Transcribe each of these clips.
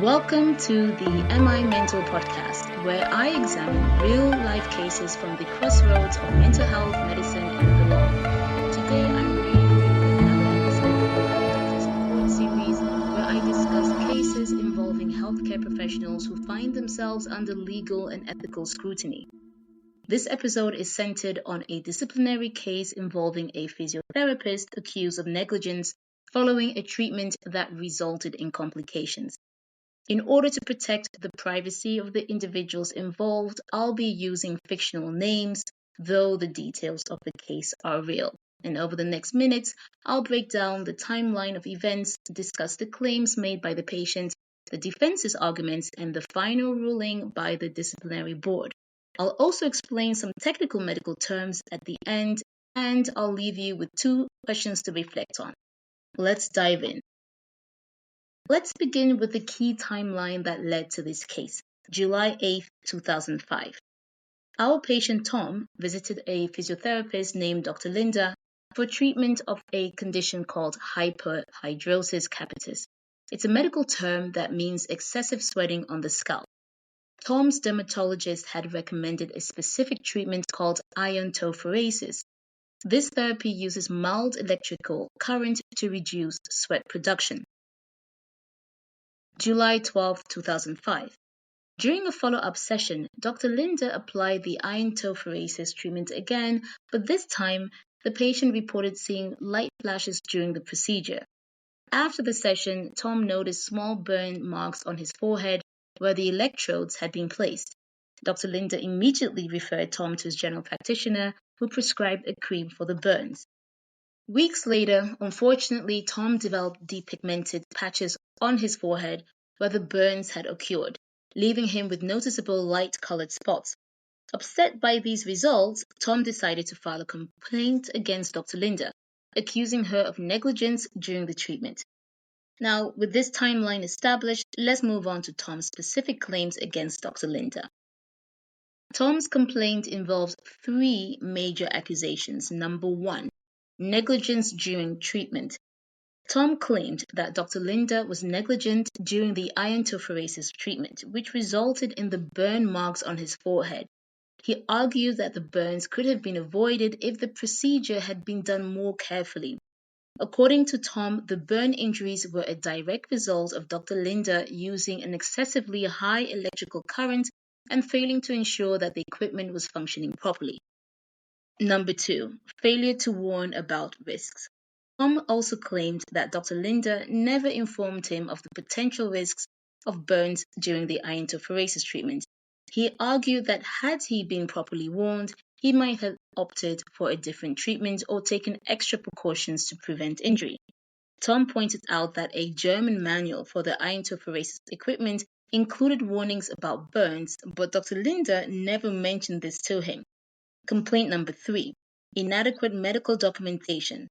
Welcome to the MI Mental podcast, where I examine real life cases from the crossroads of mental health, medicine, and the law. Today, I'm bringing you another episode of my Doctor Support series, where I discuss cases involving healthcare professionals who find themselves under legal and ethical scrutiny. This episode is centered on a disciplinary case involving a physiotherapist accused of negligence following a treatment that resulted in complications. In order to protect the privacy of the individuals involved, I'll be using fictional names, though the details of the case are real. And over the next minutes, I'll break down the timeline of events, discuss the claims made by the patient, the defense's arguments, and the final ruling by the disciplinary board. I'll also explain some technical medical terms at the end, and I'll leave you with 2 questions to reflect on. Let's dive in. Let's begin with the key timeline that led to this case, July 8, 2005. Our patient Tom visited a physiotherapist named Dr. Linda for treatment of a condition called hyperhidrosis capitis. It's a medical term that means excessive sweating on the scalp. Tom's dermatologist had recommended a specific treatment called iontophoresis. This therapy uses mild electrical current to reduce sweat production. July 12, 2005. During a follow-up session, Dr. Linda applied the iontophoresis treatment again, but this time the patient reported seeing light flashes during the procedure. After the session, Tom noticed small burn marks on his forehead where the electrodes had been placed. Dr. Linda immediately referred Tom to his general practitioner, who prescribed a cream for the burns. Weeks later, unfortunately, Tom developed depigmented patches on his forehead where the burns had occurred, leaving him with noticeable light-colored spots. Upset by these results, Tom decided to file a complaint against Dr. Linda, accusing her of negligence during the treatment. Now, with this timeline established, let's move on to Tom's specific claims against Dr. Linda. Tom's complaint involves 3 major accusations. Number 1, negligence during treatment. Tom claimed that Dr. Linda was negligent during the iontophoresis treatment, which resulted in the burn marks on his forehead. He argued that the burns could have been avoided if the procedure had been done more carefully. According to Tom, the burn injuries were a direct result of Dr. Linda using an excessively high electrical current and failing to ensure that the equipment was functioning properly. Number 2, failure to warn about risks. Tom also claimed that Dr. Linda never informed him of the potential risks of burns during the iontophoresis treatment. He argued that had he been properly warned, he might have opted for a different treatment or taken extra precautions to prevent injury. Tom pointed out that a German manual for the iontophoresis equipment included warnings about burns, but Dr. Linda never mentioned this to him. Complaint number 3, inadequate medical documentation.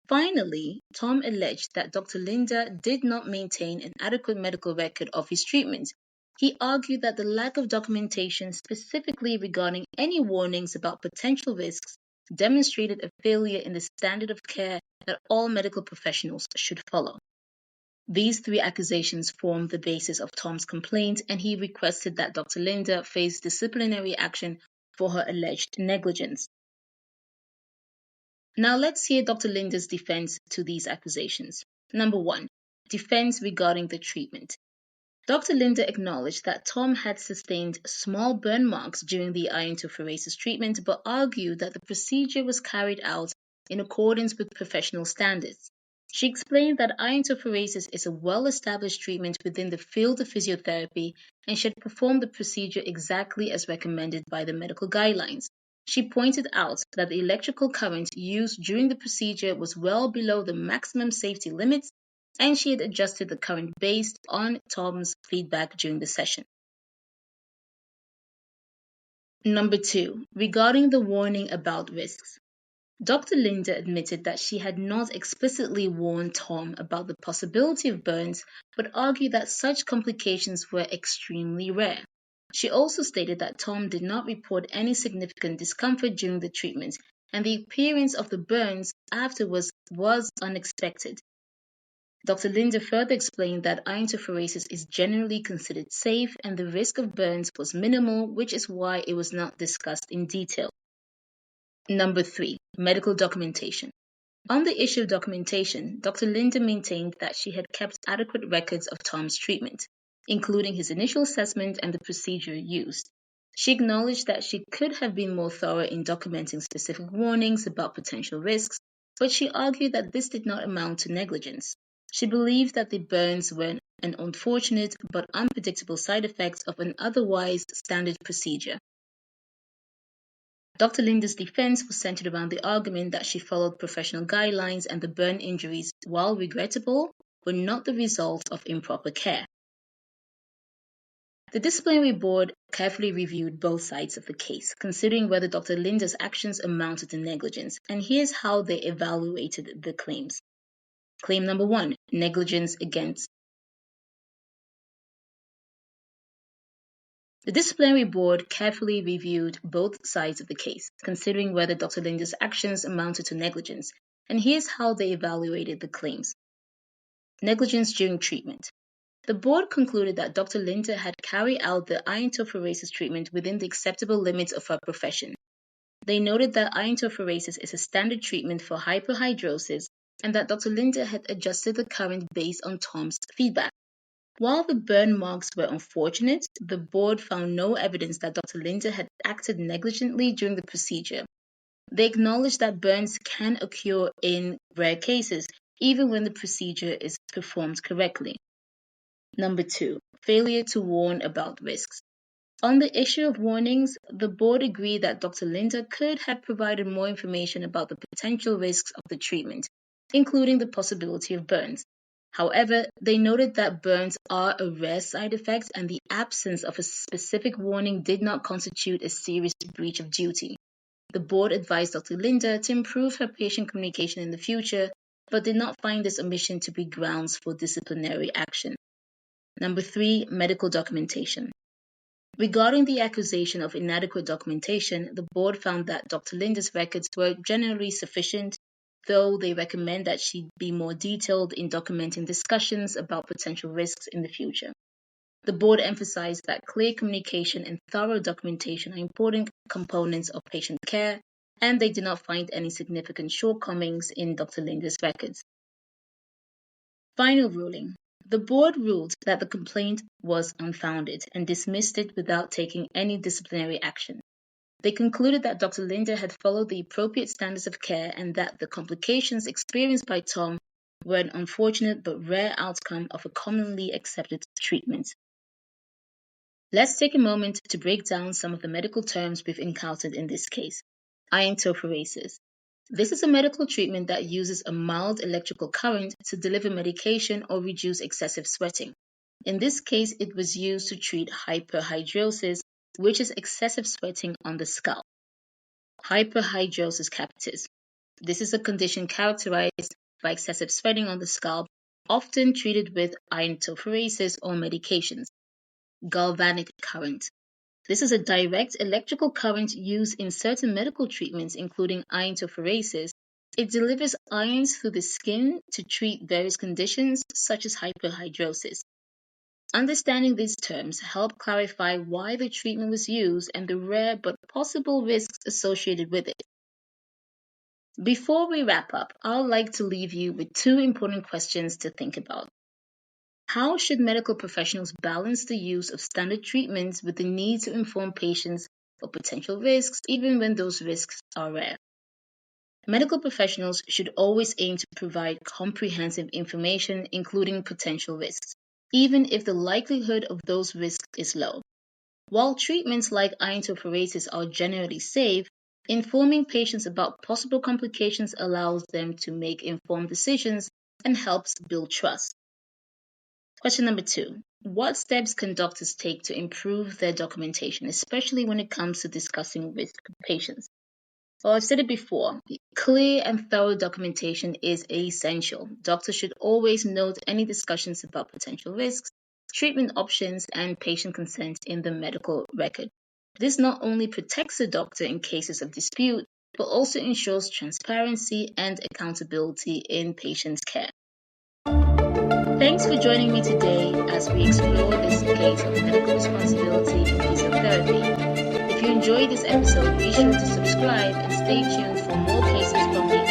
Finally, Tom alleged that Dr. Linda did not maintain an adequate medical record of his treatment. He argued that the lack of documentation specifically regarding any warnings about potential risks demonstrated a failure in the standard of care that all medical professionals should follow. These 3 accusations form the basis of Tom's complaint, and he requested that Dr. Linda face disciplinary action for her alleged negligence. Now let's hear Dr. Linda's defense to these accusations. Number 1, defense regarding the treatment. Dr. Linda acknowledged that Tom had sustained small burn marks during the iontophoresis treatment, but argued that the procedure was carried out in accordance with professional standards. She explained that iontophoresis is a well-established treatment within the field of physiotherapy and she had performed the procedure exactly as recommended by the medical guidelines. She pointed out that the electrical current used during the procedure was well below the maximum safety limits, and she had adjusted the current based on Tom's feedback during the session. Number 2, regarding the warning about risks. Dr. Linda admitted that she had not explicitly warned Tom about the possibility of burns, but argued that such complications were extremely rare. She also stated that Tom did not report any significant discomfort during the treatment, and the appearance of the burns afterwards was unexpected. Dr. Linda further explained that iontophoresis is generally considered safe and the risk of burns was minimal, which is why it was not discussed in detail. Number 3. Medical documentation. On the issue of documentation, Dr. Linda maintained that she had kept adequate records of Tom's treatment, including his initial assessment and the procedure used. She acknowledged that she could have been more thorough in documenting specific warnings about potential risks, but she argued that this did not amount to negligence. She believed that the burns were an unfortunate but unpredictable side effect of an otherwise standard procedure. Dr. Linda's defense was centered around the argument that she followed professional guidelines and the burn injuries, while regrettable, were not the result of improper care. The disciplinary board carefully reviewed both sides of the case, considering whether Dr. Linda's actions amounted to negligence, and here's how they evaluated the claims. Claim number 1, negligence against. The disciplinary board carefully reviewed both sides of the case, considering whether Dr. Linda's actions amounted to negligence, and here's how they evaluated the claims. Negligence during treatment. The board concluded that Dr. Linda had carried out the iontophoresis treatment within the acceptable limits of her profession. They noted that iontophoresis is a standard treatment for hyperhidrosis and that Dr. Linda had adjusted the current based on Tom's feedback. While the burn marks were unfortunate, the board found no evidence that Dr. Linda had acted negligently during the procedure. They acknowledged that burns can occur in rare cases, even when the procedure is performed correctly. Number 2, failure to warn about risks. On the issue of warnings, the board agreed that Dr. Linda could have provided more information about the potential risks of the treatment, including the possibility of burns. However, they noted that burns are a rare side effect and the absence of a specific warning did not constitute a serious breach of duty. The board advised Dr. Linda to improve her patient communication in the future, but did not find this omission to be grounds for disciplinary action. Number 3, medical documentation. Regarding the accusation of inadequate documentation, the board found that Dr. Linda's records were generally sufficient, though they recommend that she be more detailed in documenting discussions about potential risks in the future. The board emphasized that clear communication and thorough documentation are important components of patient care, and they did not find any significant shortcomings in Dr. Linda's records. Final ruling. The board ruled that the complaint was unfounded and dismissed it without taking any disciplinary action. They concluded that Dr. Linda had followed the appropriate standards of care and that the complications experienced by Tom were an unfortunate but rare outcome of a commonly accepted treatment. Let's take a moment to break down some of the medical terms we've encountered in this case. Iontophoresis. This is a medical treatment that uses a mild electrical current to deliver medication or reduce excessive sweating. In this case, it was used to treat hyperhidrosis, which is excessive sweating on the scalp. Hyperhidrosis capitis. This is a condition characterized by excessive sweating on the scalp, often treated with iontophoresis or medications. Galvanic current. This is a direct electrical current used in certain medical treatments, including iontophoresis. It delivers ions through the skin to treat various conditions, such as hyperhidrosis. Understanding these terms help clarify why the treatment was used and the rare but possible risks associated with it. Before we wrap up, I'd like to leave you with 2 important questions to think about. How should medical professionals balance the use of standard treatments with the need to inform patients of potential risks, even when those risks are rare? Medical professionals should always aim to provide comprehensive information, including potential risks, even if the likelihood of those risks is low. While treatments like iontophoresis are generally safe, informing patients about possible complications allows them to make informed decisions and helps build trust. Question number 2. What steps can doctors take to improve their documentation, especially when it comes to discussing risk patients? Well, I've said it before, clear and thorough documentation is essential. Doctors should always note any discussions about potential risks, treatment options, and patient consent in the medical record. This not only protects the doctor in cases of dispute, but also ensures transparency and accountability in patient's care. Thanks for joining me today as we explore this case of medical responsibility in physiotherapy. If you enjoyed this episode, be sure to subscribe and stay tuned for more cases from the